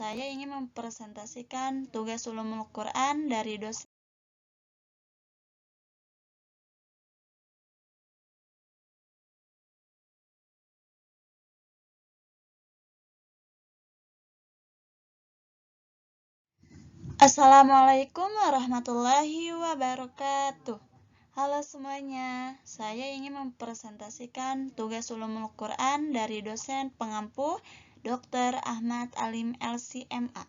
Saya ingin mempresentasikan tugas ulumul Quran dari dosen. Assalamualaikum warahmatullahi wabarakatuh. Halo semuanya, saya ingin mempresentasikan tugas ulumul Quran dari dosen pengampu Dr. Ahmad Alim LCMA.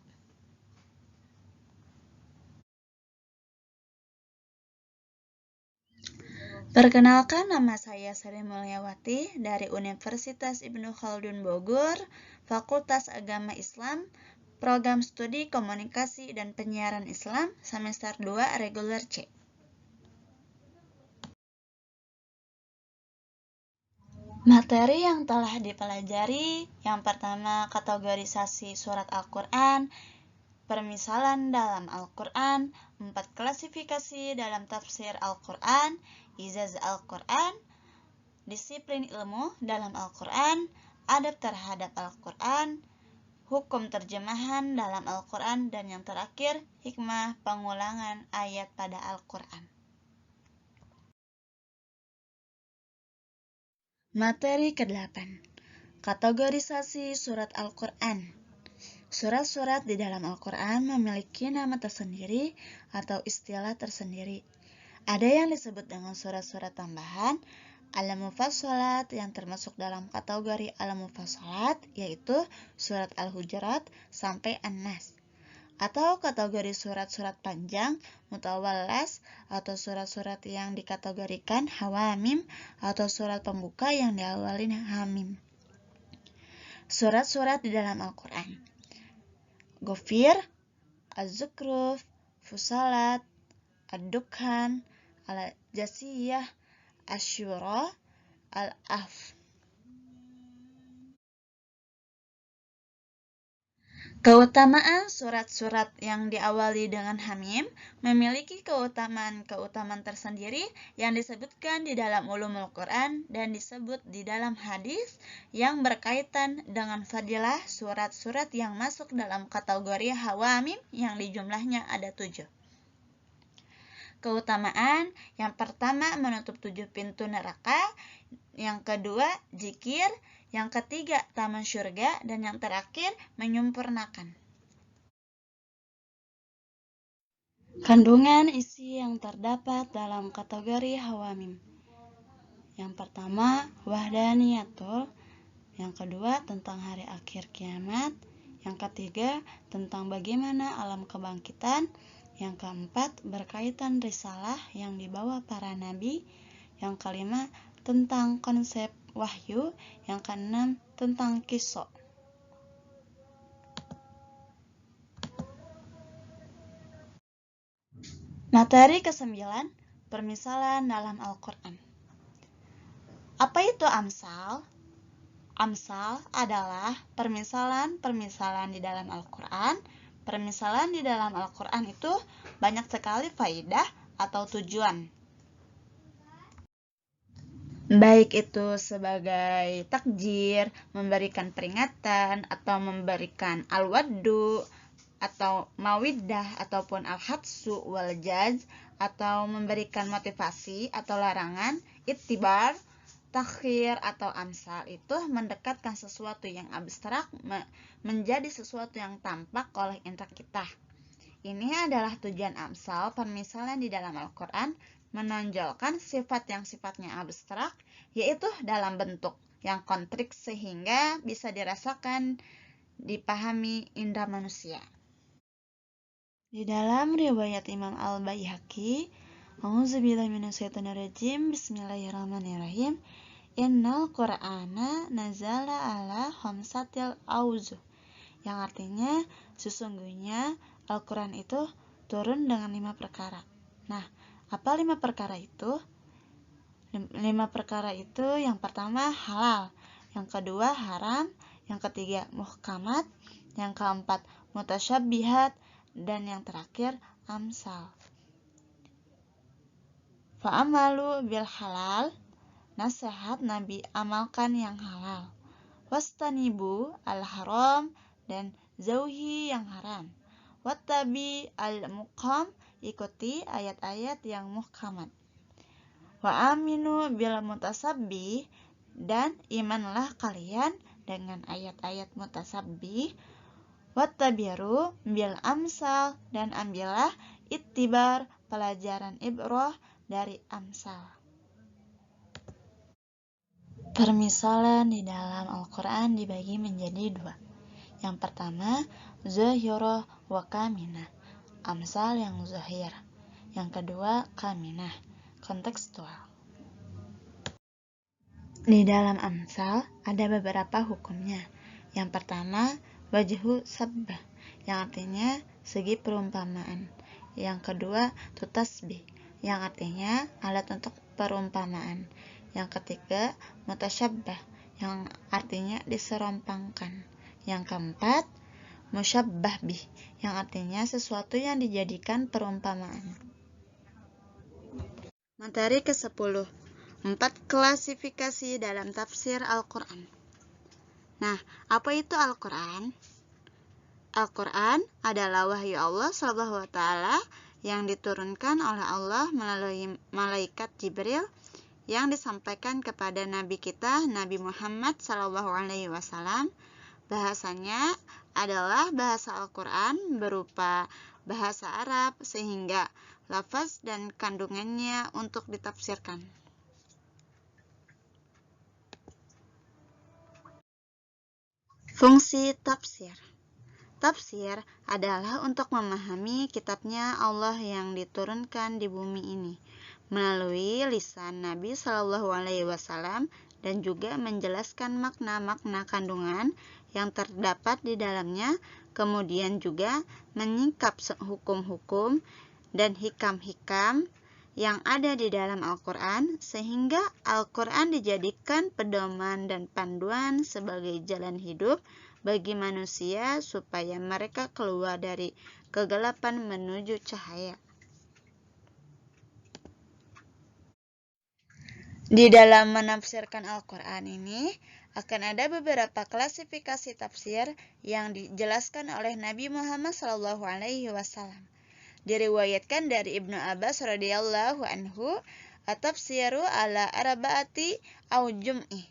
Perkenalkan, nama saya Sari Mulyawati dari Universitas Ibnu Khaldun Bogor, Fakultas Agama Islam, Program Studi Komunikasi dan Penyiaran Islam, semester 2 reguler C. Materi yang telah dipelajari, yang pertama kategorisasi surat Al-Quran, permisalan dalam Al-Quran, 4 klasifikasi dalam tafsir Al-Quran, ijazah Al-Quran, disiplin ilmu dalam Al-Quran, adab terhadap Al-Quran, hukum terjemahan dalam Al-Quran, dan yang terakhir, hikmah pengulangan ayat pada Al-Quran. Materi ke-8. Kategorisasi surat Al-Quran. Surat-surat di dalam Al-Quran memiliki nama tersendiri atau istilah tersendiri. Ada yang disebut dengan surat-surat tambahan, Al-Mufassalat, yang termasuk dalam kategori Al-Mufassalat, yaitu surat Al-Hujurat sampai An-Nas. Atau kategori surat-surat panjang, Mutawallas, atau surat-surat yang dikategorikan Hawamim, atau surat pembuka yang diawali Hamim. Surat-surat di dalam Al-Quran: Ghafir, Az-Zukhruf, Fussilat, Ad-Dukhan, Al-Jasiyah, Asy-Syura, Al-Ahqaf. Keutamaan surat-surat yang diawali dengan Hamim memiliki keutamaan tersendiri yang disebutkan di dalam ulumul Quran dan disebut di dalam hadis yang berkaitan dengan fadilah surat-surat yang masuk dalam kategori Hawamim yang jumlahnya ada 7. Keutamaan yang pertama menutup 7 pintu neraka, yang kedua zikir, yang ketiga taman syurga, dan yang terakhir menyempurnakan. Kandungan isi yang terdapat dalam kategori Hawamim. Yang pertama wahdaniyatul, yang kedua tentang hari akhir kiamat, yang ketiga tentang bagaimana alam kebangkitan, yang keempat berkaitan risalah yang dibawa para nabi, yang kelima tentang konsep wahyu, yang keenam tentang qisah. Materi ke-9, permisalan dalam Al-Quran. Apa itu amsal? Amsal adalah permisalan di dalam Al-Quran. Permisalan di dalam Al-Quran itu banyak sekali faidah atau tujuan. Baik itu sebagai takjir, memberikan peringatan, atau memberikan al-waddu, atau mawiddah, ataupun al-hatsu wal jaz, atau memberikan motivasi atau larangan, ittibar, takhir, atau amsal itu mendekatkan sesuatu yang abstrak menjadi sesuatu yang tampak oleh indera kita. Ini adalah tujuan amsal, permisalan di dalam Al-Quran, menonjolkan sifat yang sifatnya abstrak, yaitu dalam bentuk yang konkret sehingga bisa dirasakan, dipahami indera manusia. Di dalam riwayat Imam Al-Baihaqi, A'udzubillahi minasyaitonirrajim, Bismillahirrahmanirrahim, Innal Qur'ana nazala ala khamsatil auzu, yang artinya sesungguhnya Al-Quran itu turun dengan 5 perkara. Nah, apa 5 perkara itu? 5 perkara itu yang pertama halal, yang kedua haram, yang ketiga muhkamat, yang keempat mutasyabbihat, dan yang terakhir amsal. Fa'amalu bil halal, nasihat Nabi amalkan yang halal. Wastanibu al haram, dan zauhi yang haram. Wattabi al-muqam, ikuti ayat-ayat yang muhkamat. Wa aminu bil mutasabbih, dan imanlah kalian dengan ayat-ayat mutasabbih. Wattabiru bil amsal, dan ambillah ittibar, pelajaran ibrah dari amsal. Permisalan di dalam Al-Quran dibagi menjadi dua. Yang pertama, zahirah wa kaminah, amsal yang zahir. Yang kedua, kaminah, kontekstual. Di dalam amsal ada beberapa hukumnya. Yang pertama, wajhu sabbah, yang artinya segi perumpamaan. Yang kedua, tutasbih, yang artinya alat untuk perumpamaan. Yang ketiga, mutasyabbah, yang artinya diserompangkan. Yang keempat, musyabbah bih, yang artinya sesuatu yang dijadikan perumpamaan. Materi ke-10, 4 klasifikasi dalam tafsir Al-Quran. Nah, apa itu Al-Quran? Al-Quran adalah wahyu Allah SWT yang diturunkan oleh Allah melalui malaikat Jibril yang disampaikan kepada Nabi kita, Nabi Muhammad SAW. Bahasanya adalah bahasa Al-Quran berupa bahasa Arab, sehingga lafaz dan kandungannya untuk ditafsirkan. Fungsi tafsir. Tafsir adalah untuk memahami kitabnya Allah yang diturunkan di bumi ini melalui lisan Nabi SAW, dan juga menjelaskan makna-makna kandungan yang terdapat di dalamnya, kemudian juga menyingkap hukum-hukum dan hikam-hikam yang ada di dalam Al-Quran, sehingga Al-Quran dijadikan pedoman dan panduan sebagai jalan hidup bagi manusia supaya mereka keluar dari kegelapan menuju cahaya. Di dalam menafsirkan Al-Quran ini akan ada beberapa klasifikasi tafsir yang dijelaskan oleh Nabi Muhammad SAW. Diriwayatkan dari Ibnu Abbas radhiyallahu anhu, at-tafsiru ala arba'ati au jum'i.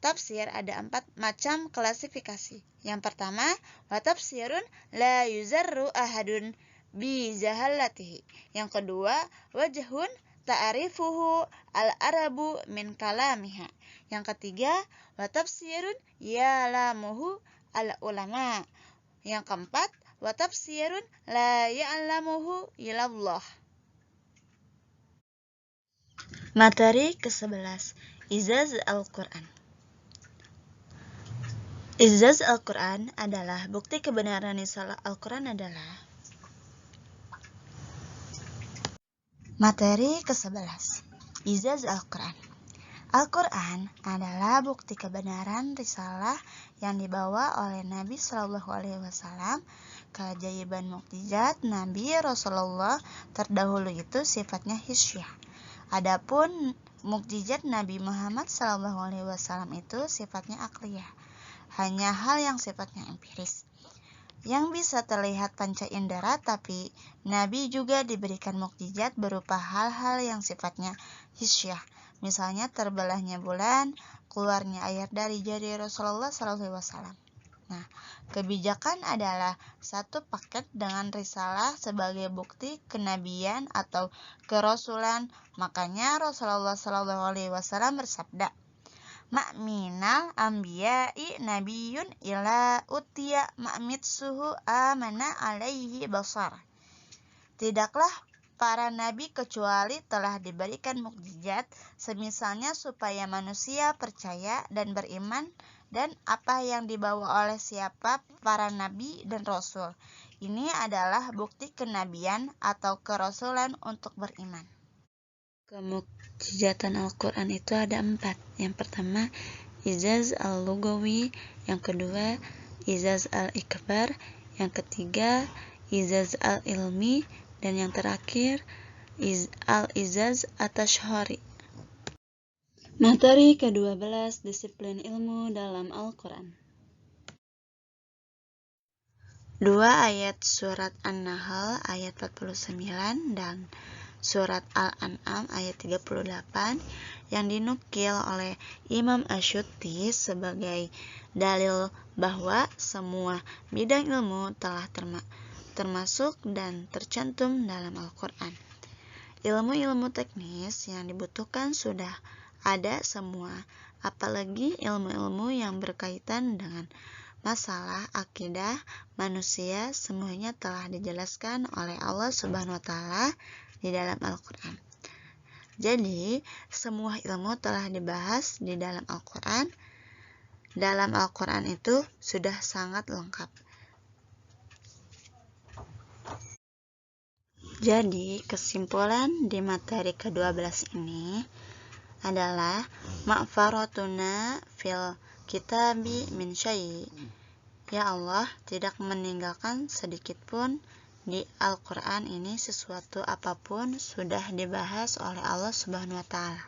Tafsir ada 4 macam klasifikasi. Yang pertama, wa tafsirun la yuzarru ahadun bi jahallatihi. Yang kedua, wajhun ta'rifuhu al-arabu min kalamiha. Yang ketiga, wa tafsirun ya'lamuhu al-ulama. Yang keempat, wa tafsirun la ya'lamuhu illallah. Materi ke-11, Izaz Al-Quran. Izaz Al-Quran adalah bukti kebenaran risalah Al-Quran adalah. Materi ke-11, Izaz Al-Quran. Al-Quran adalah bukti kebenaran risalah yang dibawa oleh Nabi SAW. Keajaiban mukjizat Nabi Rasulullah terdahulu itu sifatnya hisyah. Adapun mukjizat Nabi Muhammad SAW itu sifatnya akliyah, hanya hal yang sifatnya empiris, yang bisa terlihat panca indera, tapi Nabi juga diberikan mukjizat berupa hal-hal yang sifatnya hisyah. Misalnya terbelahnya bulan, keluarnya air dari jari Rasulullah SAW. Nah, kebijakan adalah satu paket dengan risalah sebagai bukti kenabian atau kerasulan. Makanya Rasulullah SAW bersabda, Ma'minal anbiya'i nabiyun ila utiya ma'mitsuhu amana alaihi basar. Tidaklah para nabi kecuali telah diberikan mukjizat semisalnya supaya manusia percaya dan beriman dan apa yang dibawa oleh siapa para nabi dan rasul. Ini adalah bukti kenabian atau kerasulan untuk beriman. Kemukjizatan Al-Quran itu ada 4. Yang pertama, Izaz al-Lugawi. Yang kedua, Izaz al-Ikbar. Yang ketiga, Izaz al-Ilmi. Dan yang terakhir, al-Izaz at-Tashhari. Materi ke-12, disiplin ilmu dalam Al-Quran. Dua ayat surat An-Nahl ayat 49 dan surat Al-An'am ayat 38 yang dinukil oleh Imam Asyuti sebagai dalil bahwa semua bidang ilmu telah termasuk dan tercantum dalam Al-Quran. Ilmu-ilmu teknis yang dibutuhkan sudah ada semua, apalagi ilmu-ilmu yang berkaitan dengan masalah akidah manusia, semuanya telah dijelaskan oleh Allah Subhanahu wa taala di dalam Al-Quran. Jadi, semua ilmu telah dibahas di dalam Al-Quran. Dalam Al-Quran itu sudah sangat lengkap. Jadi, kesimpulan di materi ke-12 ini adalah ma'faratuna fil kitabi min syai'. Ya Allah tidak meninggalkan sedikit pun di Al-Quran ini sesuatu apapun sudah dibahas oleh Allah Subhanahu wa taala.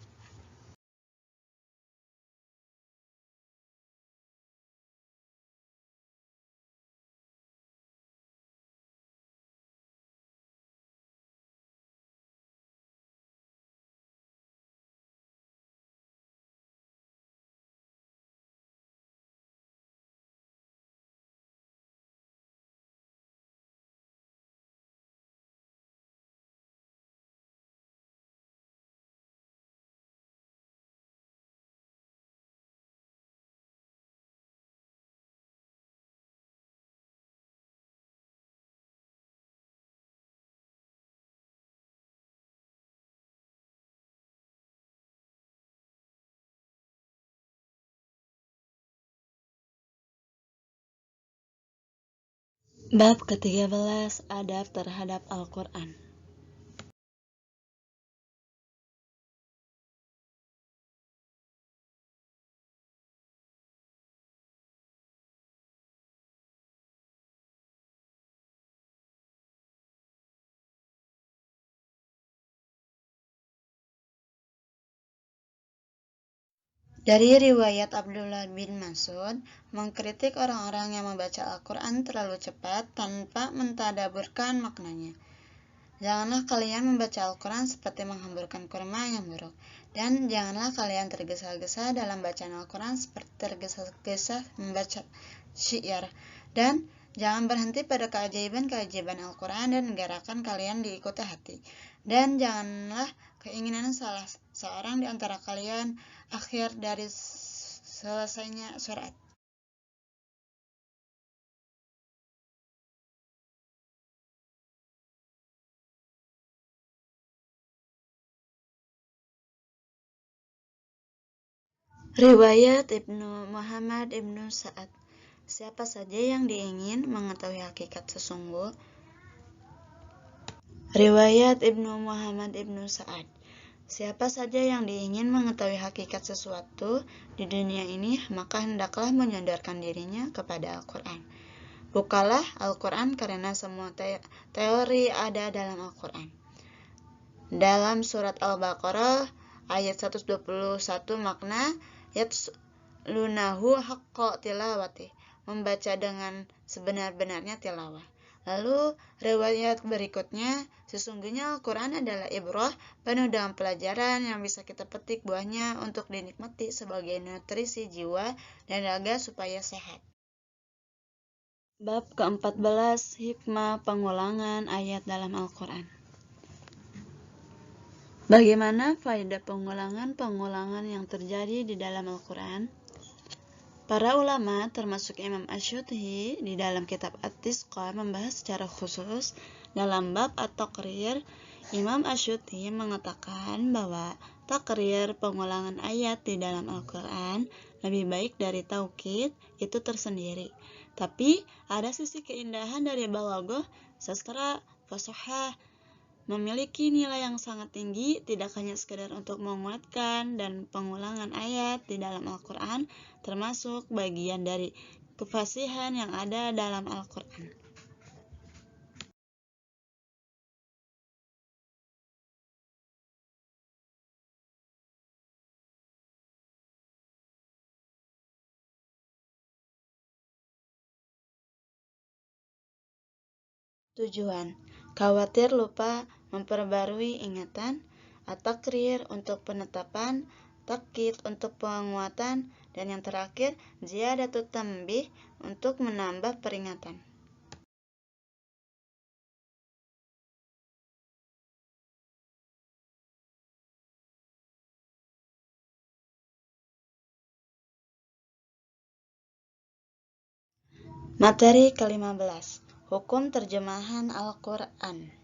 Bab ke-13, adab terhadap Al-Quran. Dari riwayat Abdullah bin Mas'ud, mengkritik orang-orang yang membaca Al-Quran terlalu cepat tanpa mentadaburkan maknanya. Janganlah kalian membaca Al-Quran seperti menghamburkan kurma yang buruk. Dan janganlah kalian tergesa-gesa dalam bacaan Al-Quran seperti tergesa-gesa membaca syiar. Dan jangan berhenti pada keajaiban-keajaiban Al-Quran dan gerakan kalian diikuti hati. Dan janganlah keinginan salah seorang di antara kalian akhir dari selesainya surat. Riwayat Ibnu Muhammad Ibnu Sa'ad. Siapa saja yang diingin mengetahui hakikat sesungguh. Riwayat Ibnu Muhammad Ibnu Sa'ad. Siapa saja yang diingin mengetahui hakikat sesuatu di dunia ini, maka hendaklah menyandarkan dirinya kepada Al-Quran. Bukalah Al-Quran karena semua teori ada dalam Al-Quran. Dalam surat Al-Baqarah ayat 121 makna yatlunahu haqqa tilawati, membaca dengan sebenar-benarnya tilawah. Lalu riwayat berikutnya, sesungguhnya Al-Quran adalah ibrah, penuh dengan pelajaran yang bisa kita petik buahnya untuk dinikmati sebagai nutrisi jiwa dan raga supaya sehat. Bab ke-14, hikmah pengulangan ayat dalam Al-Quran. Bagaimana faedah pengulangan-pengulangan yang terjadi di dalam Al-Quran? Para ulama termasuk Imam Asyuti di dalam kitab At-Tisqa membahas secara khusus dalam bab at-taqrir. Imam Asyuti mengatakan bahwa takrir pengulangan ayat di dalam Al-Quran lebih baik dari taukid itu tersendiri. Tapi ada sisi keindahan dari balaghah, sastra, fasahah, memiliki nilai yang sangat tinggi, tidak hanya sekedar untuk menguatkan dan pengulangan ayat di dalam Al-Quran, termasuk bagian dari kefasihan yang ada dalam Al-Quran. Tujuan: khawatir lupa memperbarui ingatan, at-takrir untuk penetapan, takkid untuk penguatan, dan yang terakhir ziyadatut tanbih untuk menambah peringatan. Materi ke-15, Hukum Terjemahan Al-Quran.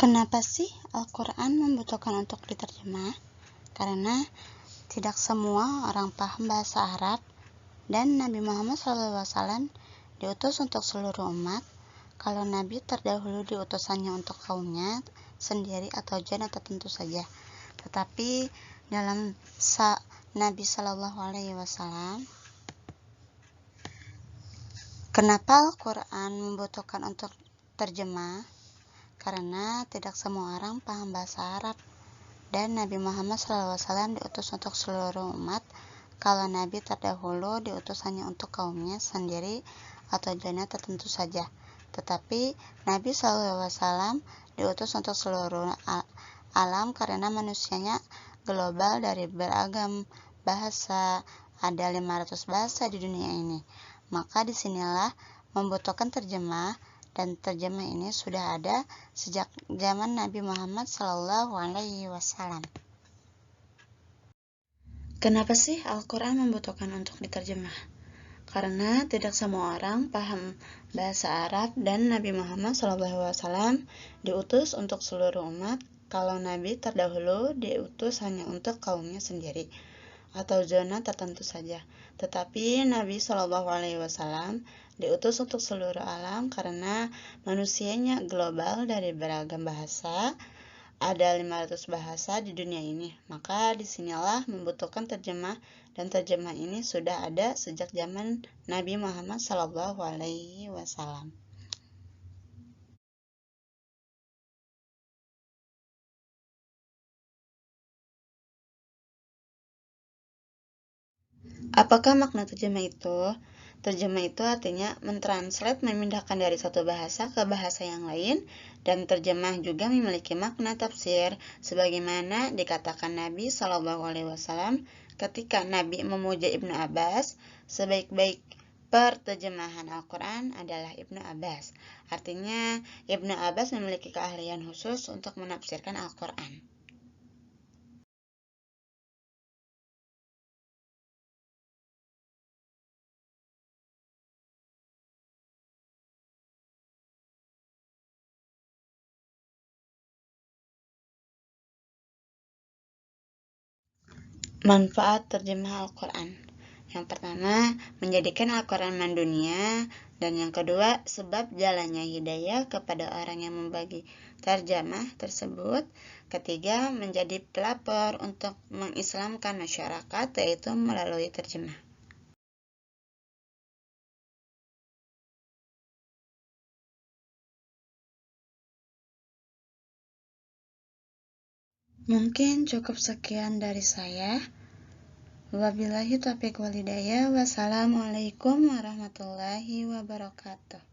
Kenapa sih Al-Quran membutuhkan untuk diterjemah? Karena tidak semua orang paham bahasa Arab, dan Nabi Muhammad SAW diutus untuk seluruh umat. Kalau Nabi terdahulu diutusannya untuk kaumnya sendiri atau zona tertentu saja. Tetapi dalam Nabi SAW, kenapa Al-Quran membutuhkan untuk terjemah? Karena tidak semua orang paham bahasa Arab, dan Nabi Muhammad SAW diutus untuk seluruh umat. Kalau Nabi terdahulu diutusannya untuk kaumnya sendiri atau zona tertentu saja. Tetapi Nabi SAW diutus untuk seluruh alam karena manusianya global dari beragam bahasa, ada 500 bahasa di dunia ini. Maka disinilah membutuhkan terjemah, dan terjemah ini sudah ada sejak zaman Nabi Muhammad SAW. Kenapa sih Al-Quran membutuhkan untuk diterjemah? Karena tidak semua orang paham bahasa Arab, dan Nabi Muhammad SAW diutus untuk seluruh umat. Kalau Nabi terdahulu diutus hanya untuk kaumnya sendiri atau zona tertentu saja. Tetapi Nabi SAW diutus untuk seluruh alam karena manusianya global dari beragam bahasa, ada 500 bahasa di dunia ini. Maka disinilah membutuhkan terjemah, dan terjemah ini sudah ada sejak zaman Nabi Muhammad SAW. Apakah makna terjemah itu? Terjemah itu artinya mentranslate, memindahkan dari satu bahasa ke bahasa yang lain, dan terjemah juga memiliki makna tafsir, sebagaimana dikatakan Nabi SAW ketika Nabi memuja Ibnu Abbas, sebaik-baik perterjemahan Al-Quran adalah Ibnu Abbas. Artinya, Ibnu Abbas memiliki keahlian khusus untuk menafsirkan Al-Quran. Manfaat terjemah Al-Quran. Yang pertama, menjadikan Al-Quran mendunia, dan yang kedua, sebab jalannya hidayah kepada orang yang membagi terjemah tersebut. Ketiga, menjadi pelapor untuk mengislamkan masyarakat, yaitu melalui terjemah. Mungkin cukup sekian dari saya. Wabillahi taufiq wal hidayah. Wassalamualaikum warahmatullahi wabarakatuh.